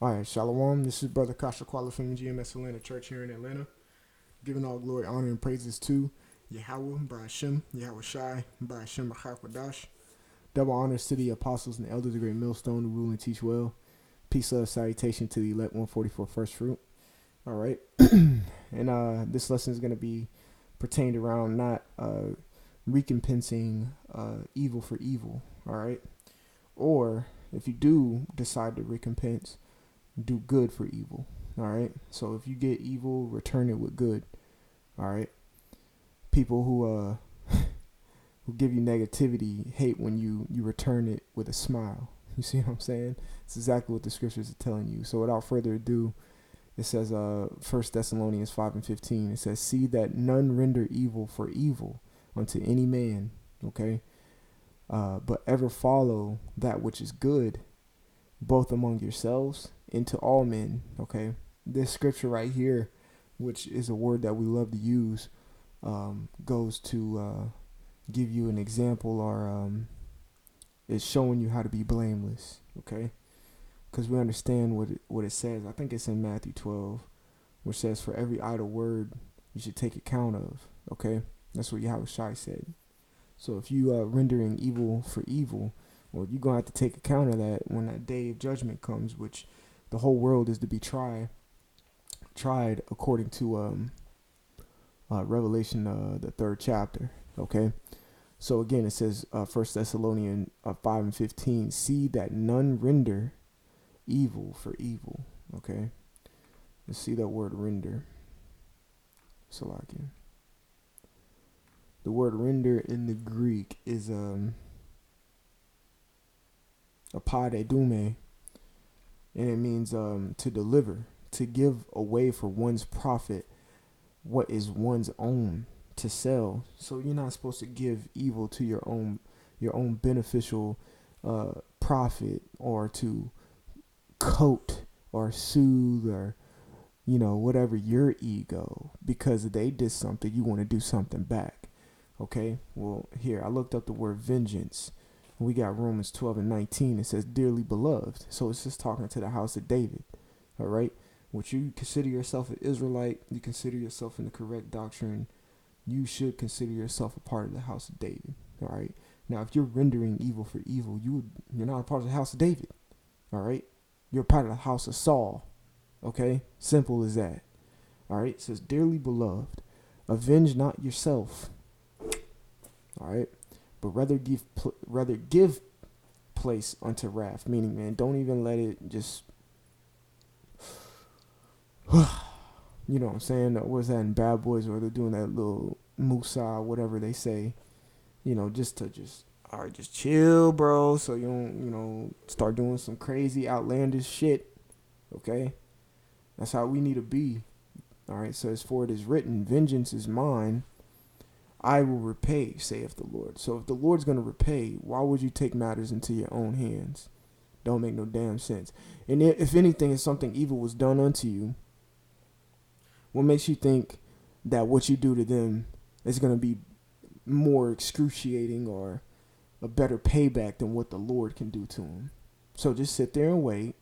All right, Shalom. This is Brother Kasha Quala from GMS Atlanta Church here in Atlanta. Giving all glory, honor, and praises to Yahweh, Ba'ashem, Yahweh Shai, Ba'ashem, Ba'chakwadash. Double honors to the apostles and elders of Great Millstone who rule and teach well. Peace, love, salutation to the elect 144 first fruit. All right. And this lesson is going to be pertained around not recompensing evil for evil. All right. Or if you do decide to recompense, do good for evil. All right. So if you get evil, return it with good. All right. People who give you negativity hate when you return it with a smile. You see what I'm saying? It's exactly what the scriptures are telling you. So without further ado, it says 1 Thessalonians 5:15. It says, see that none render evil for evil unto any man. Okay. But ever follow that which is good, both among yourselves and to all men. Okay. This scripture right here, which is a word that we love to use, goes to give you an example, or is showing you how to be blameless. Okay. Because we understand what it says. I think it's in Matthew 12, which says, for every idle word you should take account of. Okay. That's what Yahweh Shai said. So if you are rendering evil for evil, well, you're going to have to take account of that when that day of judgment comes, which the whole world is to be tried according to Revelation, the 3rd chapter. Okay. So again, it says 1 Thessalonians 5:15, see that none render evil for evil. Okay. Let's see that word render. Salakia. The word render in the Greek is apadedume, and it means to deliver, to give away for one's profit what is one's own, to sell. So you're not supposed to give evil to your own beneficial profit, or to coat or soothe, or whatever your ego, because they did something, you want to do something back. Okay, well, here I looked up the word vengeance. We got Romans 12:19. It says, dearly beloved. So it's just talking to the house of David. All right. What you consider yourself an Israelite, you consider yourself in the correct doctrine, you should consider yourself a part of the house of David. All right. Now, if you're rendering evil for evil, you're not a part of the house of David. All right. You're a part of the house of Saul. Okay. Simple as that. All right. It says, dearly beloved, avenge not yourself. All right. But rather give place unto wrath. Meaning, man, don't even let it just, you know what I'm saying? What's that in Bad Boys, where they're doing that little Musa, whatever they say, just all right, just chill, bro. So you don't, start doing some crazy, outlandish shit. Okay. That's how we need to be. All right. So as for it is written, vengeance is mine, I will repay, saith the Lord. So if the Lord's going to repay, why would you take matters into your own hands? Don't make no damn sense. And if anything, if something evil was done unto you, what makes you think that what you do to them is going to be more excruciating or a better payback than what the Lord can do to them? So just sit there and wait.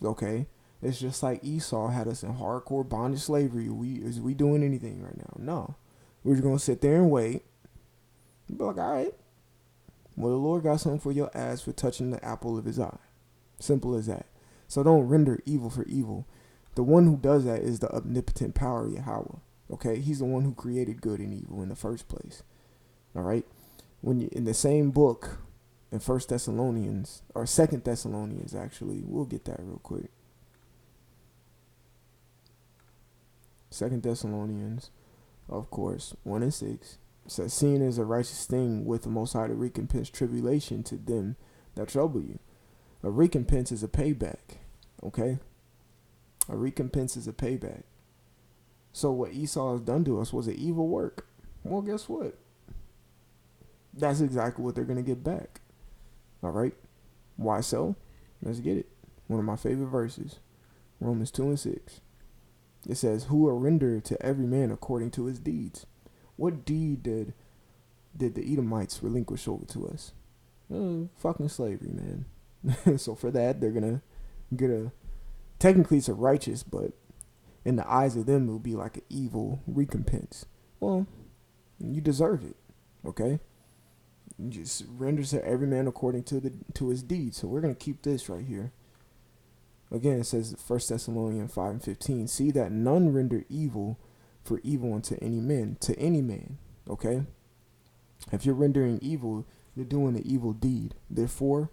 Okay. It's just like Esau had us in hardcore bondage slavery. Is we doing anything right now? No. We're just going to sit there and wait. Be like, all right. Well, the Lord got something for your ass for touching the apple of his eye. Simple as that. So don't render evil for evil. The one who does that is the omnipotent power of Yahweh. Okay? He's the one who created good and evil in the first place. All right? When you in the same book, in 1 Thessalonians, or 2 Thessalonians, actually, we'll get that real quick. 2 Thessalonians, of course, 1:6. It says, seeing is a righteous thing with the Most High to recompense tribulation to them that trouble you. A recompense is a payback. Okay? A recompense is a payback. So what Esau has done to us was an evil work. Well, guess what? That's exactly what they're going to get back. All right? Why so? Let's get it. One of my favorite verses. Romans 2:6. It says, who are rendered to every man according to his deeds. What deed did the Edomites relinquish over to us? Fucking slavery, man. So for that, they're going to get a Technically, it's a righteous, but in the eyes of them, it will be like an evil recompense. Well, you deserve it, okay? You just render to every man according to his deeds. So we're gonna keep this right here. Again, it says 1 Thessalonians 5:15. See that none render evil for evil unto any man, okay? If you're rendering evil, you're doing an evil deed. Therefore,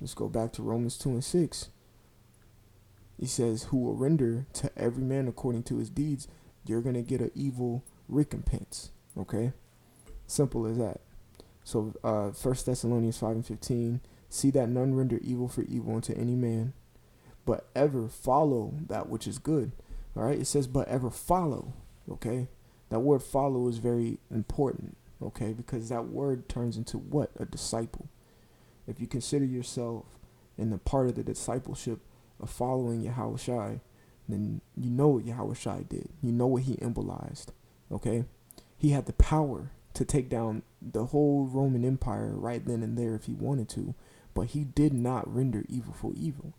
let's go back to Romans 2:6. He says, who will render to every man according to his deeds, you're going to get an evil recompense. Okay? Simple as that. So 1 Thessalonians 5:15, see that none render evil for evil unto any man, but ever follow that which is good. All right? It says, but ever follow. Okay? That word follow is very important. Okay? Because that word turns into what? A disciple. If you consider yourself in the part of the discipleship of following Yahushua, then you know what Yahushua did. You know what he symbolized. Okay? He had the power to take down the whole Roman Empire right then and there if he wanted to, but he did not render evil for evil.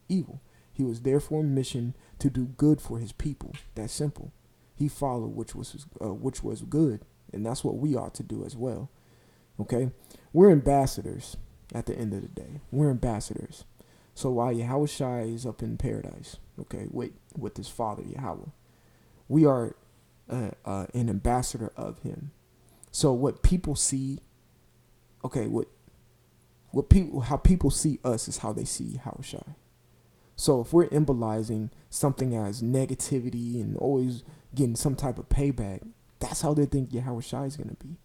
He was there for a mission to do good for his people. That's simple. He followed which was good, and that's what we ought to do as well. Okay? We're ambassadors at the end of the day. We're ambassadors. So while Yahushua is up in paradise, okay, with his father Yahweh, we are an ambassador of him. So what people see, okay, how people see us is how they see Yahushua. So if we're embolizing something as negativity and always getting some type of payback, that's how they think Yahushua is gonna be.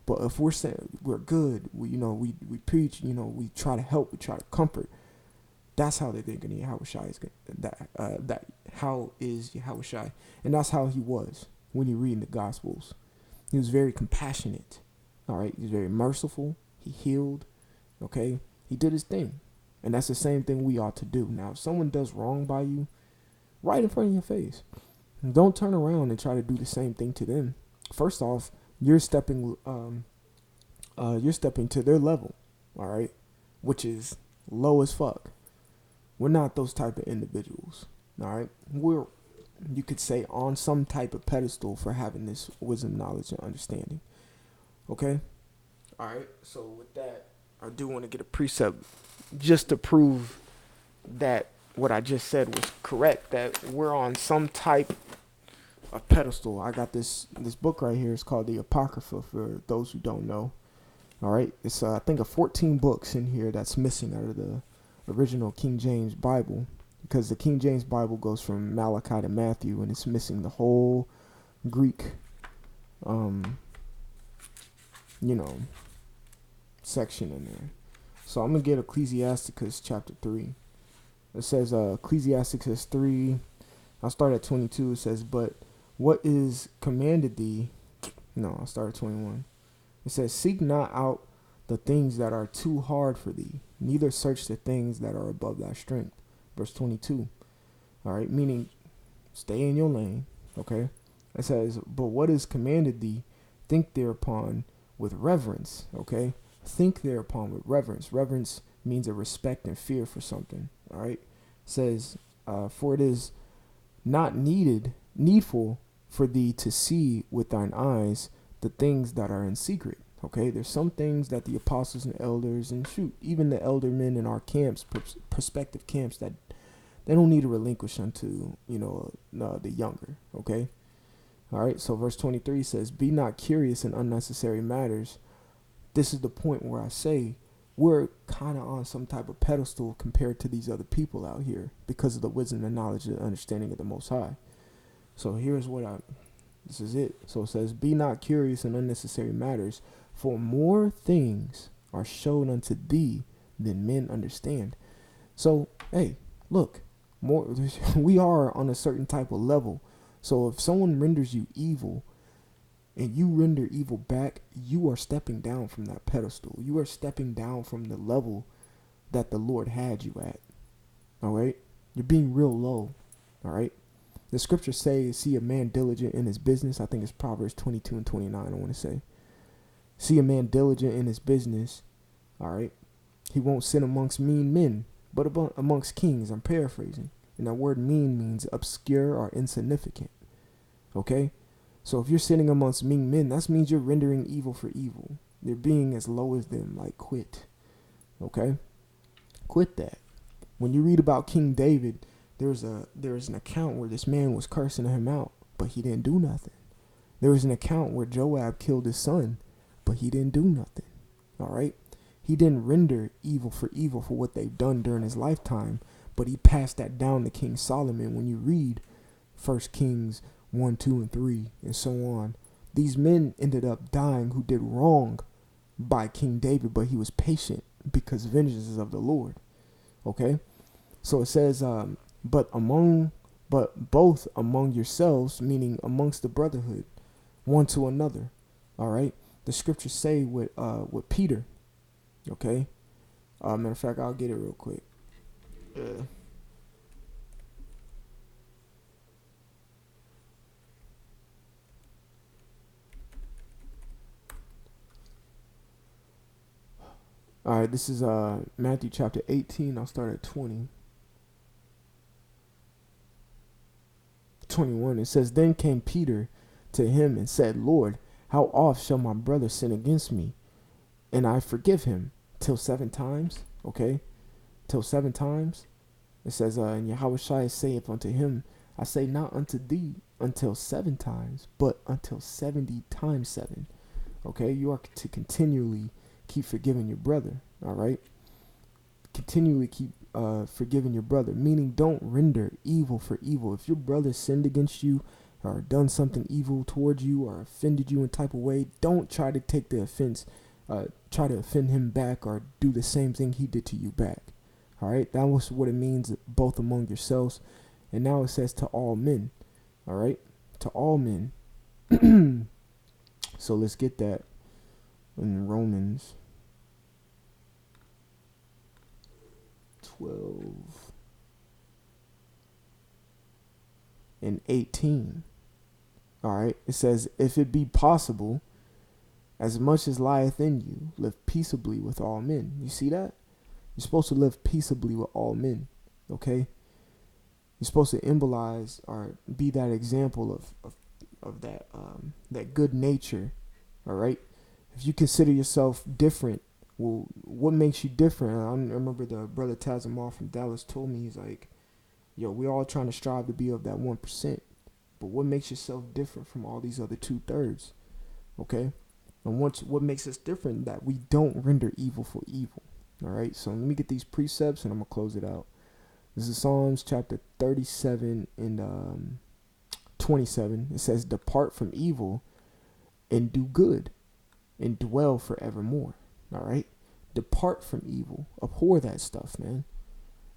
But if we're saying we're good, we preach, we try to help, we try to comfort. That's how they think of Yahushua is that how is Yahushua, and that's how he was when you read in the Gospels. He was very compassionate. All right, he was very merciful. He healed. Okay, he did his thing, and that's the same thing we ought to do. Now, if someone does wrong by you, right in front of your face, don't turn around and try to do the same thing to them. First off, you're stepping to their level. All right, which is low as fuck. We're not those type of individuals, all right? We're, you could say, on some type of pedestal for having this wisdom, knowledge, and understanding, okay? All right, so with that, I do want to get a precept just to prove that what I just said was correct, that we're on some type of pedestal. I got this book right here. It's called the Apocrypha, for those who don't know, all right? It's, I think, 14 books in here that's missing out of the original King James Bible, because the King James Bible goes from Malachi to Matthew, and it's missing the whole Greek section in there. So I'm gonna get Ecclesiasticus chapter 3. It says Ecclesiasticus 3, I'll start at 22. It says, but what is commanded thee, no, I'll start at 21. It says, seek not out the things that are too hard for thee, neither search the things that are above thy strength. Verse 22. All right, meaning stay in your lane. Okay. It says, but what is commanded thee, think thereupon with reverence. Okay. Think thereupon with reverence. Reverence means a respect and fear for something. All right. It says, for it is not needful for thee to see with thine eyes the things that are in secret. Okay, there's some things that the apostles and elders, and even the elder men in our camps, prospective camps, that they don't need to relinquish unto, the younger. Okay. All right. So verse 23 says, be not curious in unnecessary matters. This is the point where I say we're kind of on some type of pedestal compared to these other people out here because of the wisdom and knowledge and understanding of the Most High. So here's this is it. So it says, be not curious in unnecessary matters, for more things are shown unto thee than men understand. So, hey, look, we are on a certain type of level. So if someone renders you evil and you render evil back, you are stepping down from that pedestal. You are stepping down from the level that the Lord had you at. All right? You're being real low. All right? The scriptures say, see a man diligent in his business. I think it's Proverbs 22 and 29, I want to say. See a man diligent in his business. All right. He won't sit amongst mean men, but amongst kings. I'm paraphrasing. And that word mean means obscure or insignificant. Okay? So if you're sitting amongst mean men, that means you're rendering evil for evil. You're being as low as them, like quit. Okay? Quit that. When you read about King David, there's an account where this man was cursing him out, but he didn't do nothing. There was an account where Joab killed his son, but he didn't do nothing. All right? He didn't render evil for what they've done during his lifetime, but he passed that down to King Solomon. When you read 1 Kings 1, 2, and 3, and so on, these men ended up dying who did wrong by King David, but he was patient because vengeance is of the Lord. Okay? So it says, but both among yourselves, meaning amongst the brotherhood, one to another. All right. The scriptures say with Peter. Okay. Matter of fact, I'll get it real quick. All right. This is Matthew chapter 18. I'll start at 20. 21. It says, then came Peter to him and said, Lord, how oft shall my brother sin against me, and I forgive him? Till 7 times. Okay. Till 7 times. It says, and Yahushua saith unto him, I say not unto thee until 7 times, but until 70 times 7. Okay. You are to continually keep forgiving your brother. All right. Continually keep forgiving your brother, meaning don't render evil for evil. If your brother sinned against you or done something evil towards you or offended you in type of way, don't try to take the offense, try to offend him back or do the same thing he did to you back. All right, that was what it means, both among yourselves. And now it says to all men. All right, to all men. So let's get that in Romans 12 and 18. All right, it says, if it be possible, as much as lieth in you, live peaceably with all men. You see that? You're supposed to live peaceably with all men. Okay? You're supposed to embolize or be that example of that good nature. All right? If you consider yourself different, well, what makes you different? I remember the brother Tazamal from Dallas told me, he's like, yo, we're all trying to strive to be of that 1%. But what makes yourself different from all these other 2/3? Okay? And what makes us different? That we don't render evil for evil. All right? So let me get these precepts and I'm going to close it out. This is Psalms chapter 37 and 27. It says, depart from evil and do good and dwell forevermore. All right? Depart from evil. Abhor that stuff, man.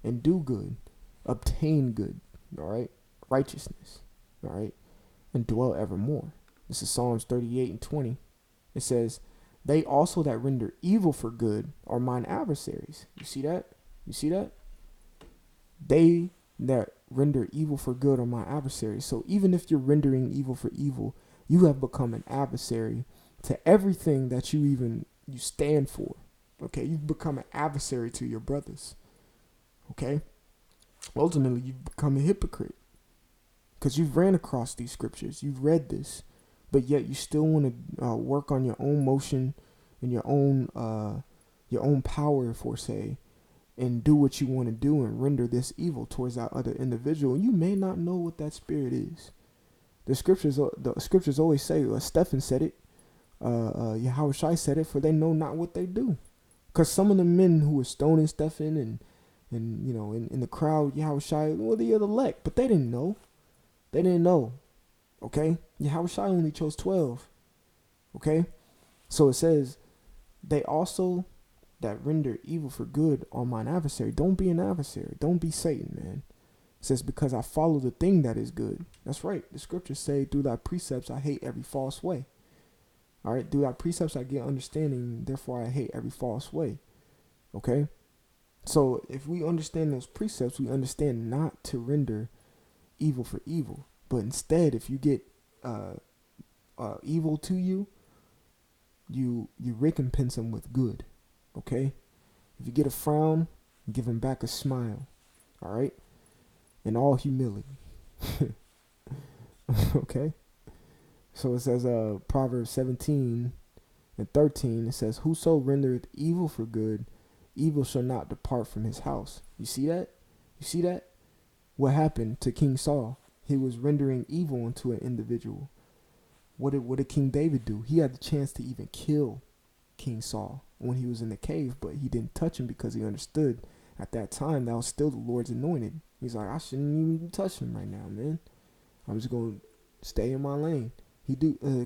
And do good. Obtain good. All right? Righteousness. All right? And dwell evermore. This is Psalms 38 and 20. It says, they also that render evil for good are mine adversaries. You see that? You see that? They that render evil for good are my adversaries. So even if you're rendering evil for evil, you have become an adversary to everything that you stand for. Okay, you've become an adversary to your brothers. Okay, ultimately you've become a hypocrite because you've ran across these scriptures, you've read this, but yet you still want to work on your own motion and your own power, for say, and do what you want to do and render this evil towards that other individual. You may not know what that spirit is. The scriptures always say, Stephen said it, Yahushua said it, for they know not what they do. Because some of the men who were stoning Stephen and you know, in the crowd, Yahushua, well, they are the elect, but they didn't know. They didn't know. Okay? Yahushua only chose 12. Okay? So it says, they also that render evil for good are mine adversary. Don't be an adversary. Don't be Satan, man. It says, because I follow the thing that is good. That's right. The scriptures say, through thy precepts I hate every false way. All right, through thy precepts I get understanding, therefore I hate every false way. Okay? So if we understand those precepts, we understand not to render evil for evil. But instead, if you get evil to you, you recompense them with good. Okay? If you get a frown, give him back a smile. All right? in all humility. Okay? So it says Proverbs 17:13, it says, "Whoso rendereth evil for good, evil shall not depart from his house." You see that? You see that? What happened to King Saul? He was rendering evil into an individual. What did King David do? He had the chance to even kill King Saul when he was in the cave, but he didn't touch him because he understood at that time that was still the Lord's anointed. He's like, I shouldn't even touch him right now, man. I'm just gonna stay in my lane.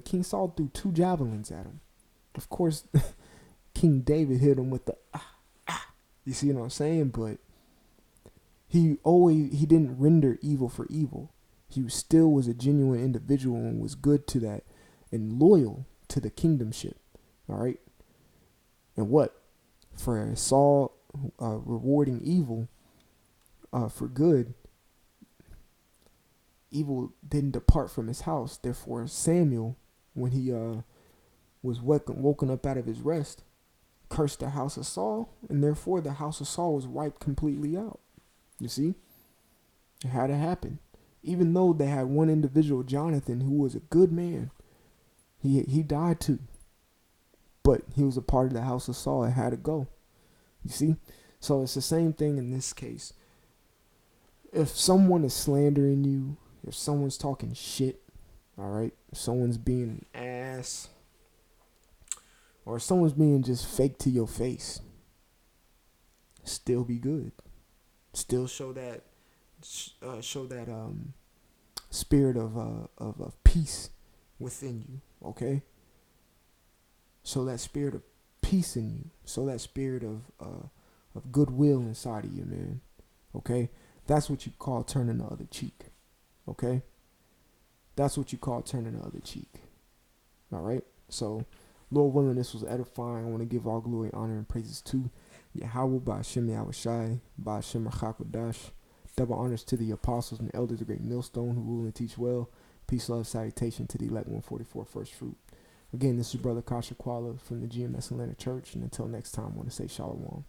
King Saul threw 2 javelins at him. Of course, King David hit him with the You see what I'm saying? But he didn't render evil for evil. He still was a genuine individual and was good to that and loyal to the kingdomship. All right. And what? For Saul rewarding evil for good, evil didn't depart from his house. Therefore, Samuel, when he was woken up out of his rest, cursed the house of Saul, and therefore the house of Saul was wiped completely out. You see? It had to happen. Even though they had one individual, Jonathan, who was a good man, he died too. But he was a part of the house of Saul. It had to go. You see? So it's the same thing in this case. If someone is slandering you, if someone's talking shit, all right, if someone's being an ass, or if someone's being just fake to your face, still be good. Still show that spirit of peace within you. Okay. Show that spirit of peace in you. Show that spirit of goodwill inside of you, man. Okay. That's what you call turning the other cheek. Okay. That's what you call turning the other cheek. All right. So, Lord willing, this was edifying. I want to give all glory, honor, and praises to Yahweh, Ba'ashem Yahushai, Ba'ashem Rachakodash. Double honors to the apostles and elders of Great Millstone who rule and teach well. Peace, love, salutation to the elect 144 first fruit. Again, this is your brother Kasha Kwala from the GMS Atlanta Church. And until next time, I want to say shalom.